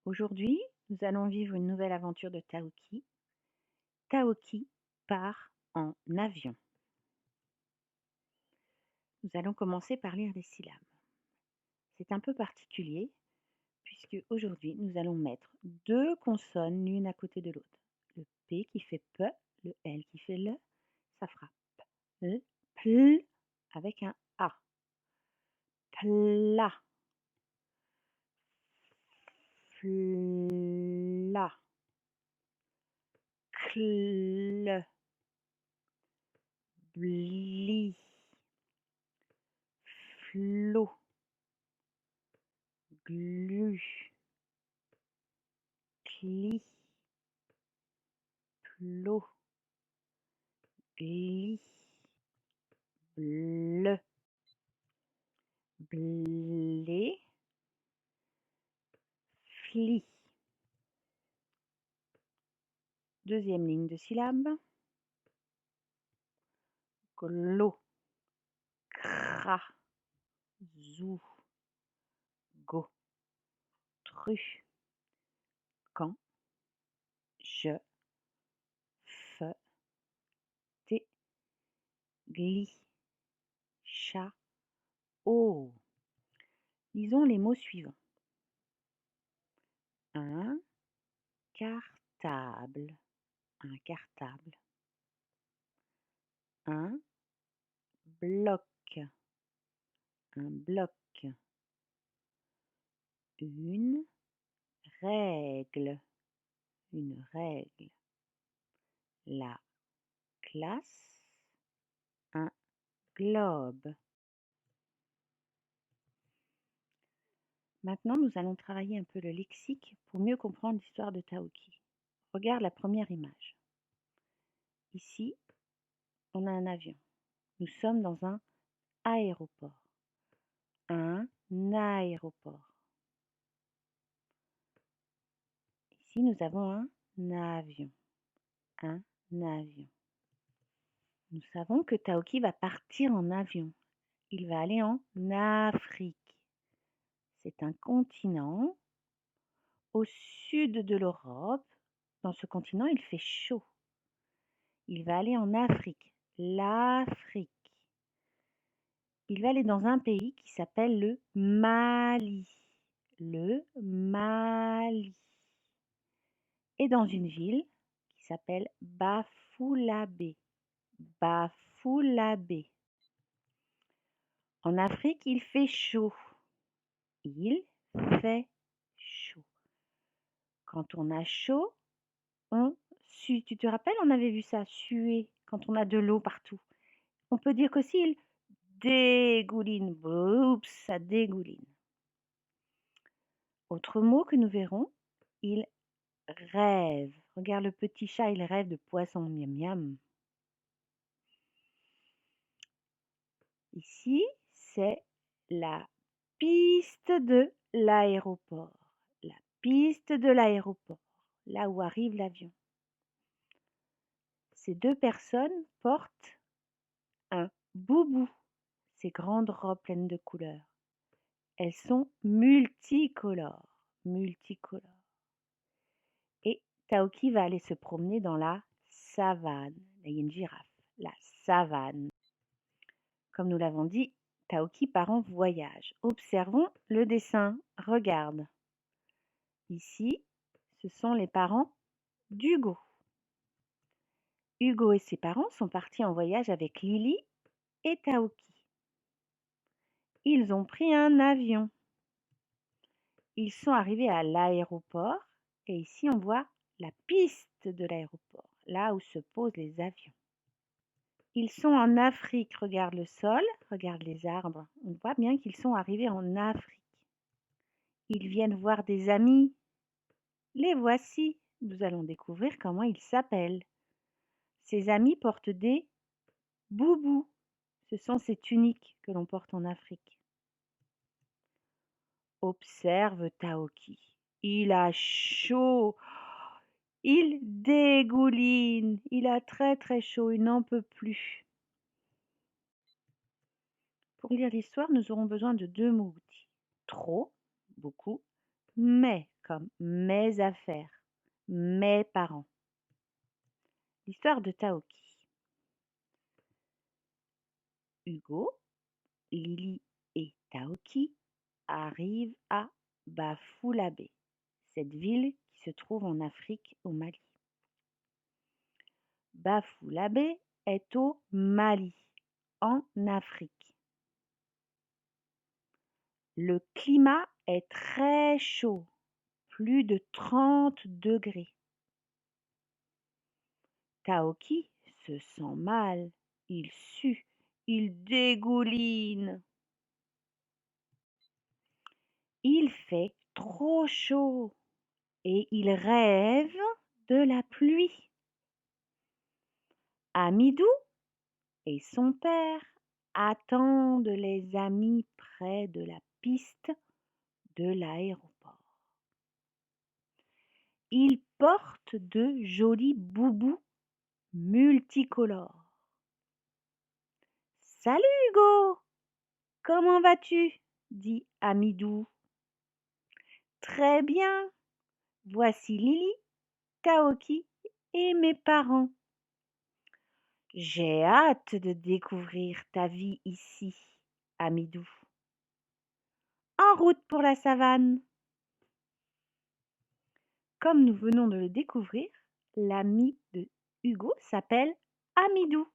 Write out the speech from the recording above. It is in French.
Aujourd'hui, nous allons vivre une nouvelle aventure de Taoki. Taoki part en avion. Nous allons commencer par lire les syllabes. C'est un peu particulier puisque aujourd'hui nous allons mettre deux consonnes l'une à côté de l'autre. Le P qui fait P, le L qui fait L, ça fera P, P avec un A. Plat, flat, cl, bli, flot, glu, cli, plot, gli, bleu, blé, fli. Deuxième ligne de syllabes. Glo, cra, zou, go, tru, quand, je, fe, té, gli, cha, o. Lisons les mots suivants. Un cartable, un cartable. Un bloc, un bloc. Une règle, une règle. La classe, un globe. Maintenant, nous allons travailler un peu le lexique pour mieux comprendre l'histoire de Taoki. Regarde la première image. Ici, on a un avion. Nous sommes dans un aéroport. Un aéroport. Ici, nous avons un avion. Un avion. Nous savons que Taoki va partir en avion. Il va aller en Afrique. C'est un continent au sud de l'Europe. Dans ce continent, il fait chaud. Il va aller en Afrique, l'Afrique. Il va aller dans un pays qui s'appelle le Mali. Le Mali. Et dans une ville qui s'appelle Bafoullabé. Bafoullabé. En Afrique, il fait chaud. Il fait chaud. Quand on a chaud, on sue. Tu te rappelles, on avait vu ça, suer, quand on a de l'eau partout. On peut dire qu'aussi il dégouline. Oups, ça dégouline. Autre mot que nous verrons, il rêve. Regarde le petit chat, il rêve de poisson, miam miam. Ici, c'est la piste de l'aéroport. La piste de l'aéroport, là où arrive l'avion. Ces deux personnes portent un boubou, ces grandes robes pleines de couleurs. Elles sont multicolores, multicolores. Et Taoki va aller se promener dans la savane. Là, il y a une girafe, la savane. Comme nous l'avons dit, Taoki part en voyage. Observons le dessin. Regarde. Ici, ce sont les parents d'Hugo. Hugo et ses parents sont partis en voyage avec Lily et Taoki. Ils ont pris un avion. Ils sont arrivés à l'aéroport et ici on voit la piste de l'aéroport, là où se posent les avions. Ils sont en Afrique, regarde le sol, regarde les arbres. On voit bien qu'ils sont arrivés en Afrique. Ils viennent voir des amis. Les voici. Nous allons découvrir comment ils s'appellent. Ces amis portent des boubous. Ce sont ces tuniques que l'on porte en Afrique. Observe Taoki. Il a chaud. Il dégouline. Il a très très chaud. Il n'en peut plus. Pour lire l'histoire, nous aurons besoin de deux mots outils. Trop, beaucoup, mais. comme mes affaires, mes parents. L'histoire de Taoki. Hugo, Lily et Taoki arrivent à Bafulabe, cette ville qui se trouve en Afrique au Mali. Bafulabe est au Mali, en Afrique. Le climat est très chaud, plus de 30 degrés. Taoki se sent mal, il sue, il dégouline. Il fait trop chaud et il rêve de la pluie. Amidou et son père attendent les amis près de la piste de l'aéroport. Ils portent de jolis boubous multicolores. Salut Hugo, comment vas-tu? Dit Amidou. Très bien, voici Lily, Taoki et mes parents. J'ai hâte de découvrir ta vie ici, Amidou. En route pour la savane. Comme nous venons de le découvrir, l'ami de Hugo s'appelle Amidou.